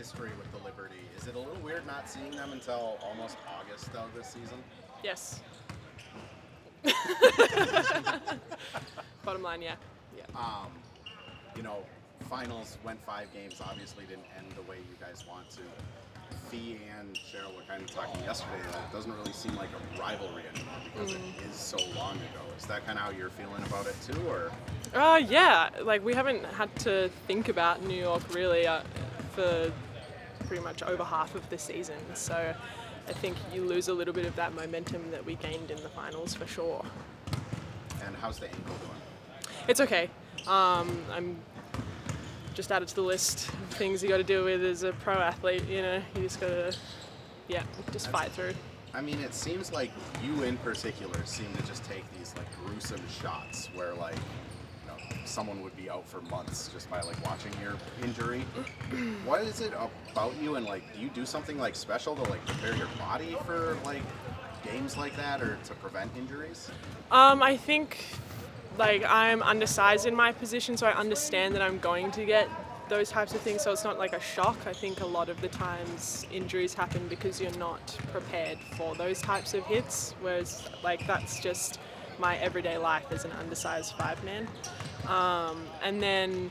history with the Liberty. Is it a little weird not seeing them until almost August of this season? Yes. Bottom line, yeah. You know, finals went 5 games, obviously didn't end the way you guys want to. Fee and Cheryl were kind of talking yesterday that it doesn't really seem like a rivalry anymore because it is so long ago. Is that kind of how you're feeling about it too, or? Yeah, like we haven't had to think about New York really for pretty much over half of the season. So I think you lose a little bit of that momentum that we gained in the finals for sure. And how's the ankle going? It's okay. I'm just added to the list of things you got to deal with as a pro athlete. You know, you just got to, just fight through. I mean, it seems like you in particular seem to just take these like gruesome shots where like, you know, someone would be out for months just by like watching your injury. What is it about you, and like, do you do something like special to like prepare your body for like games like that or to prevent injuries? I think like I'm undersized in my position, so I understand that I'm going to get those types of things, so it's not like a shock. I think a lot of the times injuries happen because you're not prepared for those types of hits, whereas like that's just my everyday life as an undersized 5-man. And then,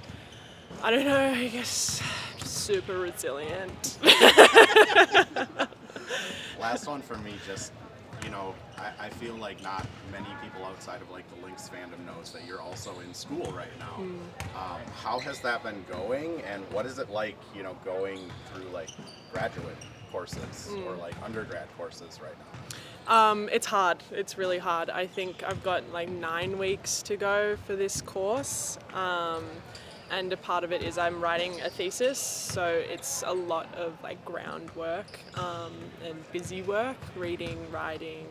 I don't know, I guess just super resilient. Last one for me, just, you know, I feel like not many people outside of like the Lynx fandom knows that you're also in school right now. How has that been going, and what is it like, you know, going through like graduate courses or like undergrad courses right now? It's hard. It's really hard. I think I've got like 9 weeks to go for this course. And a part of it is I'm writing a thesis, so it's a lot of like groundwork and busy work, reading, writing,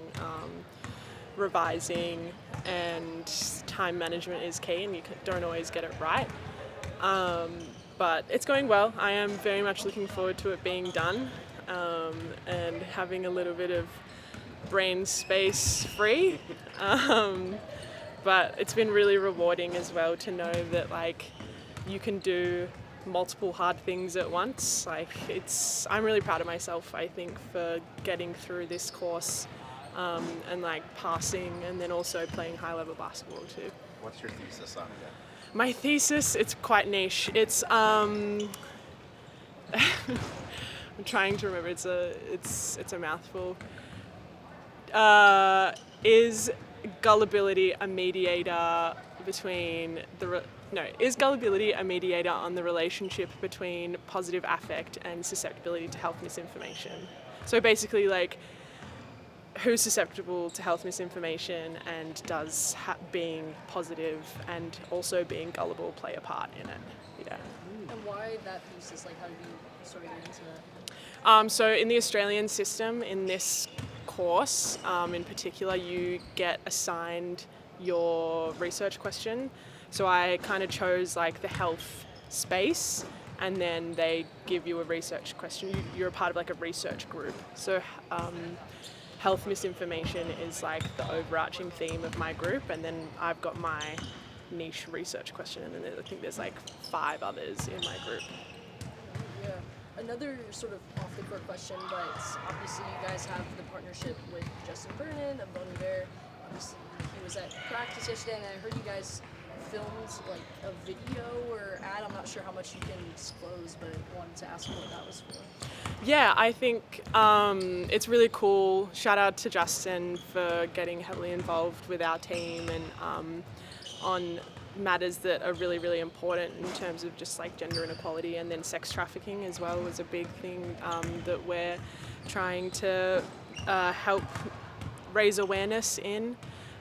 revising, and time management is key, and you don't always get it right. But it's going well. I am very much looking forward to it being done and having a little bit of brain space free. But it's been really rewarding as well to know that like you can do multiple hard things at once. Like I'm really proud of myself, I think, for getting through this course and like passing, and then also playing high level basketball too. What's your thesis on again? My thesis, it's quite niche. It's I'm trying to remember. It's a mouthful. Is gullibility a mediator between is gullibility a mediator on the relationship between positive affect and susceptibility to health misinformation? So basically, like, who's susceptible to health misinformation, and does being positive and also being gullible play a part in it? Yeah. And why that thesis? Like, how did you sort of get into that? So in the Australian system, in this course in particular, you get assigned your research question. So I kind of chose like the health space, and then they give you a research question. You're a part of like a research group. So health misinformation is like the overarching theme of my group, and then I've got my niche research question, and then I think there's like 5 others in my group. Yeah. Another sort of off-the-court question, but obviously you guys have the partnership with Justin Vernon of Bone Bear. Obviously he was at practice yesterday, and I heard you guys filmed like a video or ad. I'm not sure how much you can disclose, but I wanted to ask what that was for. Yeah, I think it's really cool. Shout out to Justin for getting heavily involved with our team and on matters that are really, really important in terms of just like gender inequality, and then sex trafficking as well was a big thing that we're trying to help raise awareness in.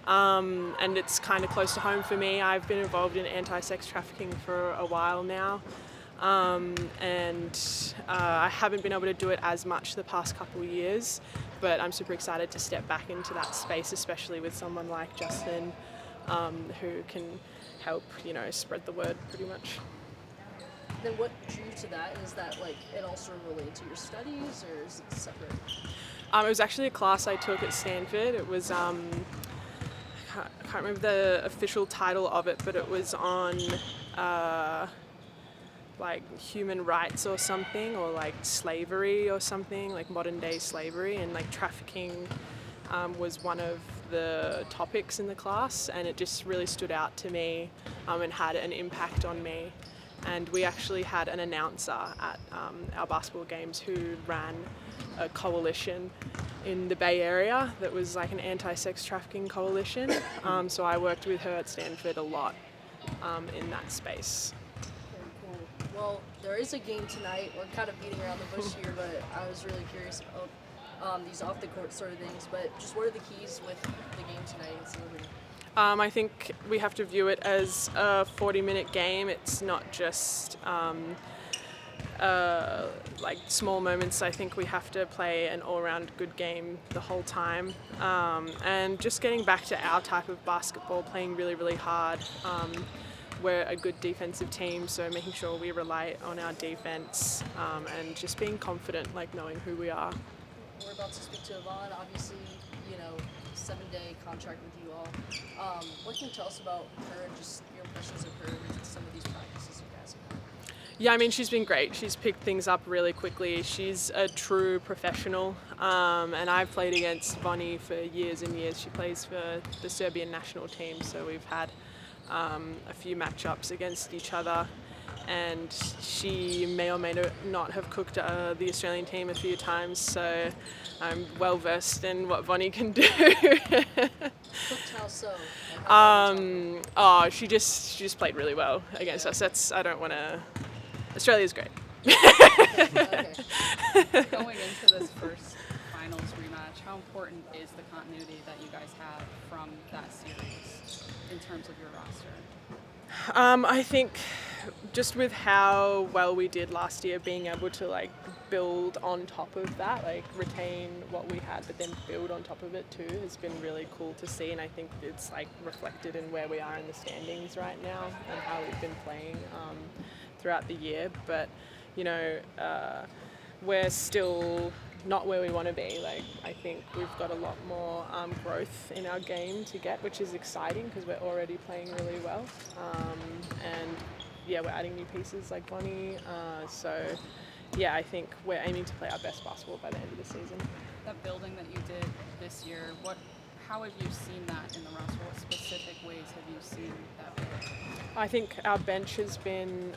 And it's kind of close to home for me. I've been involved in anti-sex trafficking for a while now, and I haven't been able to do it as much the past couple of years, but I'm super excited to step back into that space, especially with someone like Justin, who can help, you know, spread the word pretty much. Then what drew you to that? Is that like it also related to your studies, or is it separate? It was actually a class I took at Stanford. It was I can't remember the official title of it, but it was on like human rights or something, or like slavery or something, like modern day slavery, and like trafficking was one of the topics in the class, and it just really stood out to me and had an impact on me. And we actually had an announcer at our basketball games who ran a coalition in the Bay Area that was like an anti-sex trafficking coalition. So I worked with her at Stanford a lot in that space. Very cool. Well, there is a game tonight. We're kind of beating around the bush here, but I was really curious about these off-the-court sort of things. But just what are the keys with the game tonight in Silverman? I think we have to view it as a 40-minute game. It's not just like small moments. I think we have to play an all-round good game the whole time. And just getting back to our type of basketball, playing really, really hard. We're a good defensive team, so making sure we rely on our defense and just being confident, like knowing who we are. We're about to speak to Alanna. Obviously, 7-day contract with you all. What can you tell us about her and just your impressions of her with some of these practices you guys have had? Yeah, I mean, she's been great. She's picked things up really quickly. She's a true professional, and I've played against Vonnie for years and years. She plays for the Serbian national team, so we've had a few matchups against each other, and she may or may not have cooked the Australian team a few times, so I'm well versed in what Vonnie can do. Cooked how so? She just played really well against us. Australia's great. Okay. Going into this first finals rematch, how important is the continuity that you guys have from that series in terms of your roster? I think just with how well we did last year, being able to like build on top of that, like retain what we had, but then build on top of it too, has been really cool to see. And I think it's like reflected in where we are in the standings right now and how we've been playing throughout the year. But we're still not where we want to be. Like, I think we've got a lot more growth in our game to get, which is exciting because we're already playing really well. And we're adding new pieces like Vonnie. I think we're aiming to play our best basketball by the end of the season. That building that you did this year, how have you seen that in the roster? What specific ways have you seen that build? I think our bench has been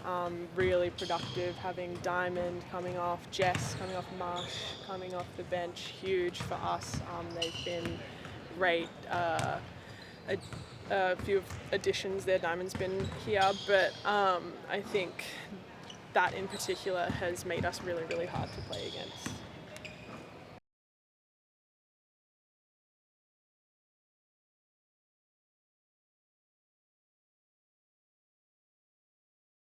really productive, having Diamond coming off, Jess coming off, Marsh coming off the bench, huge for us. They've been great. A few additions there, Diamond's been here, but I think that in particular has made us really, really hard to play against.